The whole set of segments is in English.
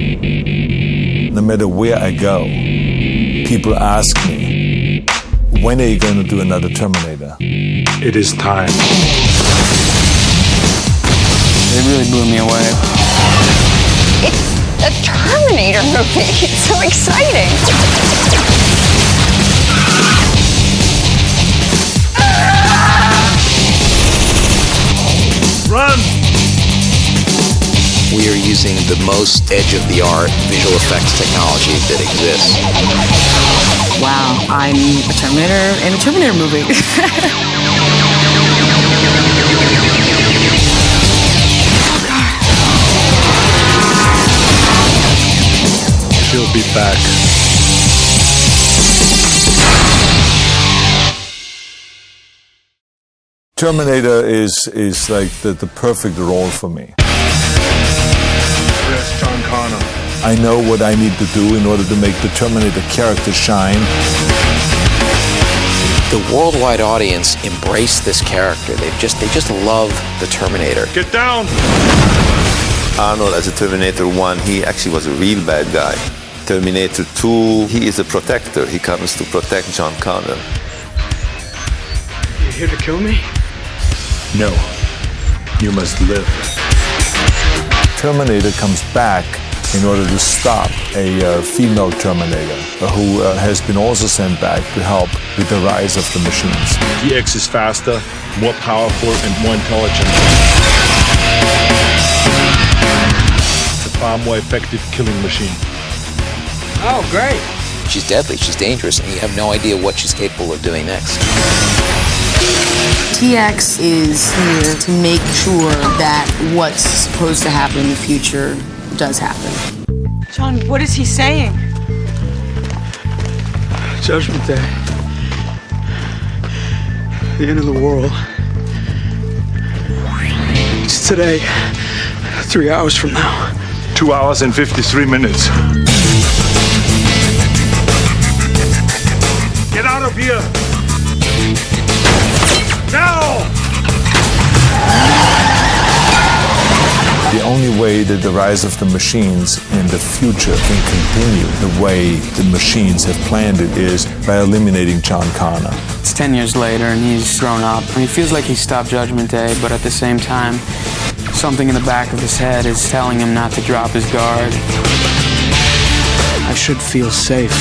No matter where I go, people ask me, when are you going to do another Terminator? It is time. It really blew me away. It's a Terminator movie. It's so exciting. Run! We are using the most edge-of-the-art visual effects technology that exists. Wow, I'm a Terminator in a Terminator movie. She'll be back. Terminator is like the perfect role for me. Yes, John Connor. I know what I need to do in order to make the Terminator character shine. The worldwide audience embraced this character. They just love the Terminator. Get down! Arnold, as a Terminator 1, he actually was a real bad guy. Terminator 2, he is a protector. He comes to protect John Connor. You here to kill me? No. You must live. Terminator comes back in order to stop a female Terminator who has been also sent back to help with the rise of the machines. DX is faster, more powerful, and more intelligent. It's a far more effective killing machine. Oh, great. She's deadly, she's dangerous, and you have no idea what she's capable of doing next. TX is here to make sure that what's supposed to happen in the future does happen. John, what is he saying? Judgment Day. The end of the world. It's today, 3 hours from now. 2 hours and 53 minutes. Get out of here! Now! The only way that the rise of the machines in the future can continue the way the machines have planned it is by eliminating John Connor. It's 10 years later and he's grown up. And he feels like he stopped Judgment Day, but at the same time, something in the back of his head is telling him not to drop his guard. I should feel safe,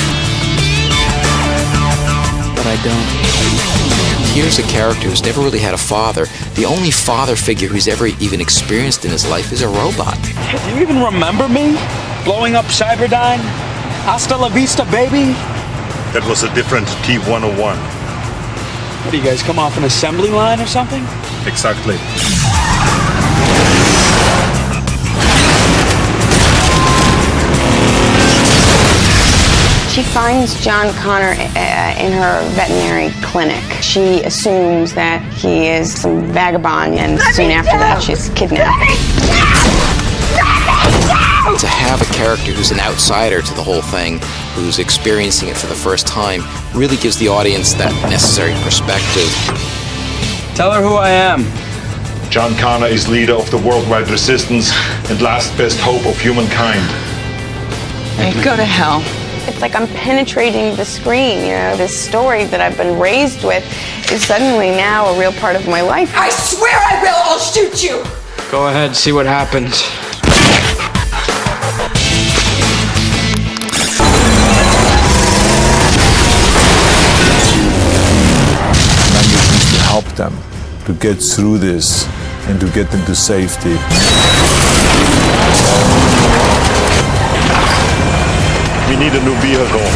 but I don't. Here's a character who's never really had a father. The only father figure who's ever even experienced in his life is a robot. Do you even remember me? Blowing up Cyberdyne? Hasta la vista, baby? That was a different T-101. What, do you guys come off an assembly line or something? Exactly. She finds John Connor in her veterinary clinic. She assumes that he is some vagabond, and soon after that, she's kidnapped. To have a character who's an outsider to the whole thing, who's experiencing it for the first time, really gives the audience that necessary perspective. Tell her who I am. John Connor is leader of the worldwide resistance and last best hope of humankind. Go to hell. It's like I'm penetrating the screen, you know, this story that I've been raised with is suddenly now a real part of my life. I swear I will, I'll shoot you! Go ahead, see what happens. My mission is to help them to get through this and to get them to safety. We need a new vehicle.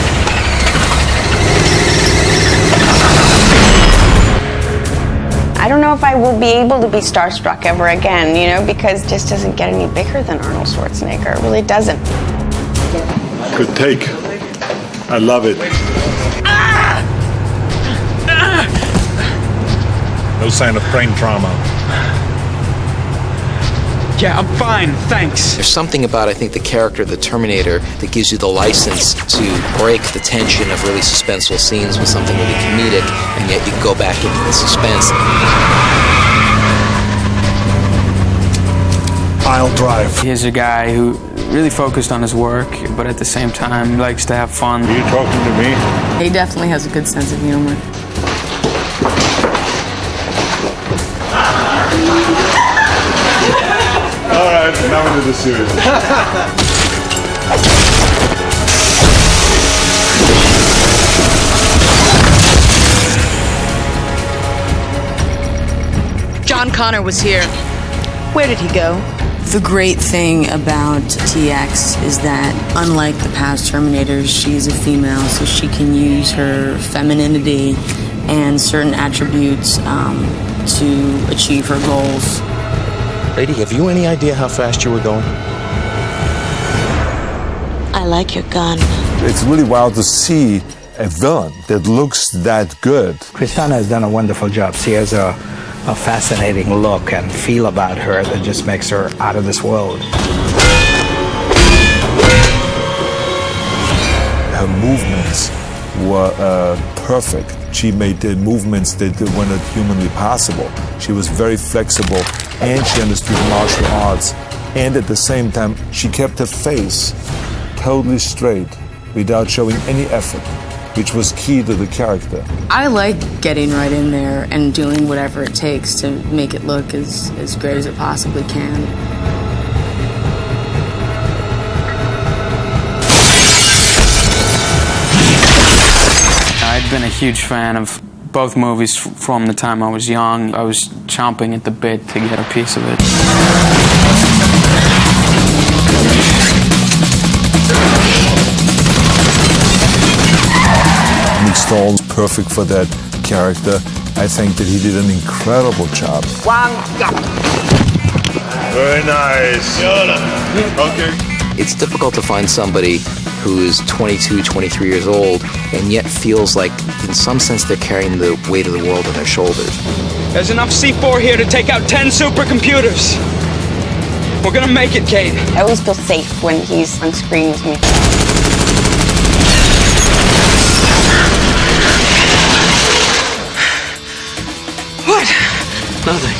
I don't know if I will be able to be starstruck ever again, you know, because it just doesn't get any bigger than Arnold Schwarzenegger. It really doesn't. Good take. I love it. No sign of brain trauma. Yeah, I'm fine, thanks. There's something about, I think, the character of the Terminator that gives you the license to break the tension of really suspenseful scenes with something really comedic, and yet you go back into the suspense. pile drive. He's a guy who really focused on his work, but at the same time likes to have fun. Are you talking to me? He definitely has a good sense of humor. All right, now into the serious. John Connor was here. Where did he go? The great thing about TX is that, unlike the past Terminators, she's a female, so she can use her femininity and certain attributes to achieve her goals. Lady, have you any idea how fast you were going? I like your gun. It's really wild to see a villain that looks that good. Kristana has done a wonderful job. She has a fascinating look and feel about her that just makes her out of this world. Her movements were perfect. She made the movements that were not humanly possible. She was very flexible, and she understood martial arts. And at the same time, she kept her face totally straight without showing any effort, which was key to the character. I like getting right in there and doing whatever it takes to make it look as great as it possibly can. I'd been a huge fan of both movies from the time I was young. I was chomping at the bit to get a piece of it. Nick Stahl was perfect for that character. I think that he did an incredible job. Very nice. Okay. It's difficult to find somebody who is 22, 23 years old and yet feels like, in some sense, they're carrying the weight of the world on their shoulders. There's enough C4 here to take out 10 supercomputers. We're gonna make it, Kate. I always feel safe when he's on screen with me. What? Nothing.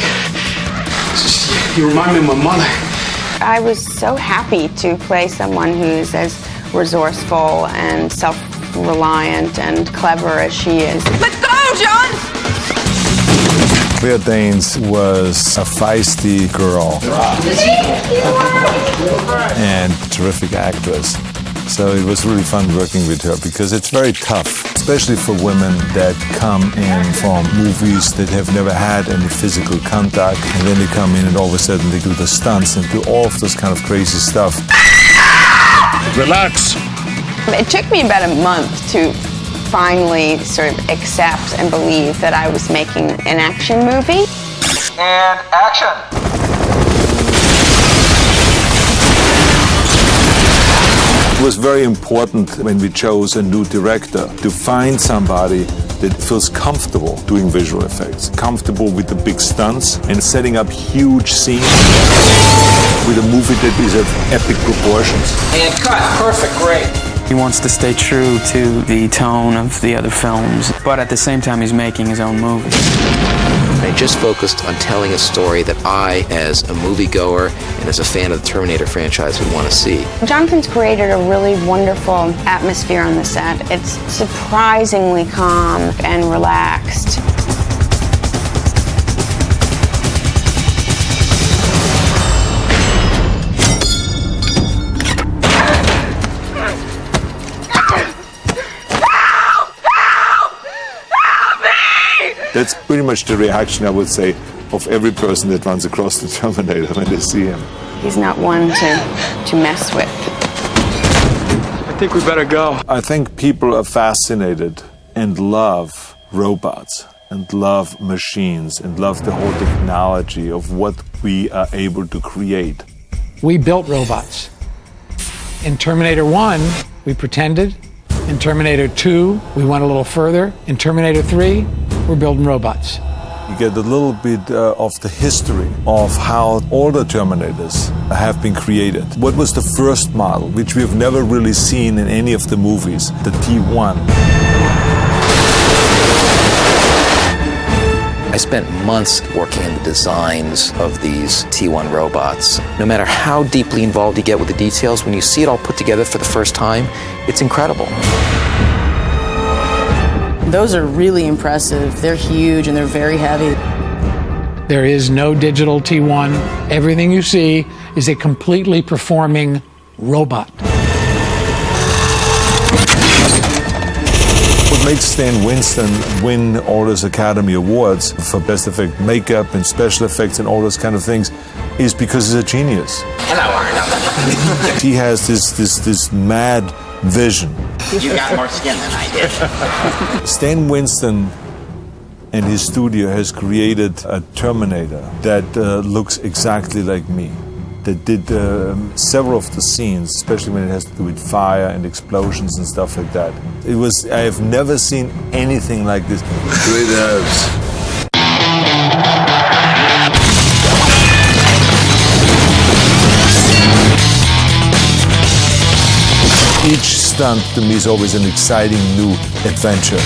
You remind me of my mother. I was so happy to play someone who's as resourceful and self-reliant and clever as she is. Let's go, John! Claire Danes was a feisty girl and terrific actress. So it was really fun working with her because it's very tough, especially for women that come in from movies that have never had any physical contact, and then they come in and all of a sudden they do the stunts and do all of this kind of crazy stuff. Relax. It took me about a month to finally sort of accept and believe that I was making an action movie. And action. It was very important when we chose a new director to find somebody that feels comfortable doing visual effects, comfortable with the big stunts and setting up huge scenes with a movie that is of epic proportions. And cut. Perfect. Great. He wants to stay true to the tone of the other films, but at the same time he's making his own movie. I just focused on telling a story that I, as a moviegoer and as a fan of the Terminator franchise, would want to see. Jonathan's created a really wonderful atmosphere on the set. It's surprisingly calm and relaxed. That's pretty much the reaction, I would say, of every person that runs across the Terminator when they see him. He's not one to mess with. I think we better go. I think people are fascinated and love robots and love machines and love the whole technology of what we are able to create. We built robots. In Terminator 1, we pretended. In Terminator 2, we went a little further. In Terminator 3, we're building robots. You get a little bit of the history of how all the Terminators have been created. What was the first model, which we have never really seen in any of the movies, the T1. I spent months working in the designs of these T1 robots. No matter how deeply involved you get with the details, when you see it all put together for the first time, it's incredible. Those are really impressive. They're huge and they're very heavy. There is no digital T1. Everything you see is a completely performing robot. What makes Stan Winston win all those Academy Awards for Best Effect Makeup and Special Effects and all those kind of things is because he's a genius. Hello, Arnold. He has this mad vision. You got more skin than I did. Stan Winston and his studio has created a Terminator that looks exactly like me. That did several of the scenes, especially when it has to do with fire and explosions and stuff like that. I have never seen anything like this. Great abs. Each stunt to me is always an exciting new adventure.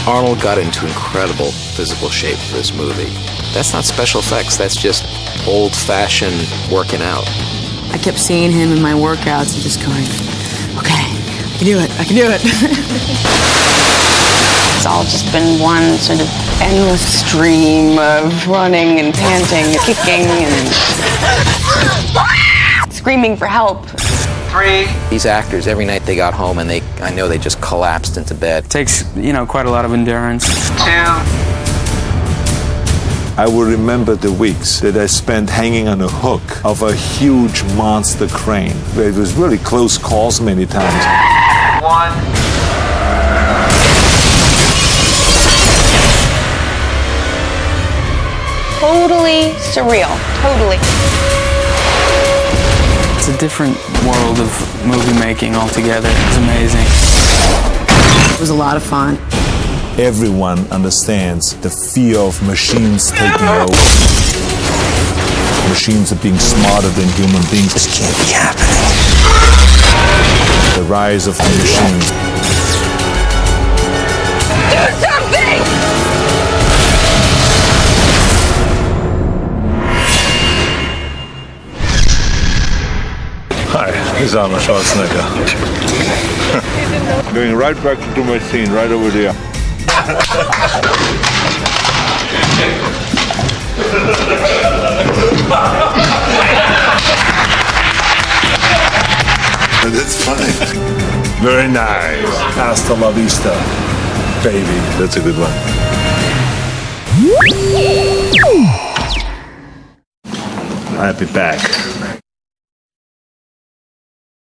Arnold got into incredible physical shape for this movie. That's not special effects, that's just old-fashioned working out. I kept seeing him in my workouts and just going, okay, I can do it, I can do it. It's all just been one sort of endless stream of running and panting and kicking and screaming for help. 3. These actors, every night they got home and I know they just collapsed into bed. It takes, quite a lot of endurance. 2. I will remember the weeks that I spent hanging on a hook of a huge monster crane. It was really close calls many times. 1. Totally surreal. Totally. It's a different world of movie making altogether. It's amazing. It was a lot of fun. Everyone understands the fear of machines taking over. Machines are being smarter than human beings. This can't be happening. The rise of the machines. Do something! Hi, this is Arnold Schwarzenegger. Going right back to my scene, right over there. That's funny. Very nice. Hasta la vista, baby. That's a good one. I'll be back.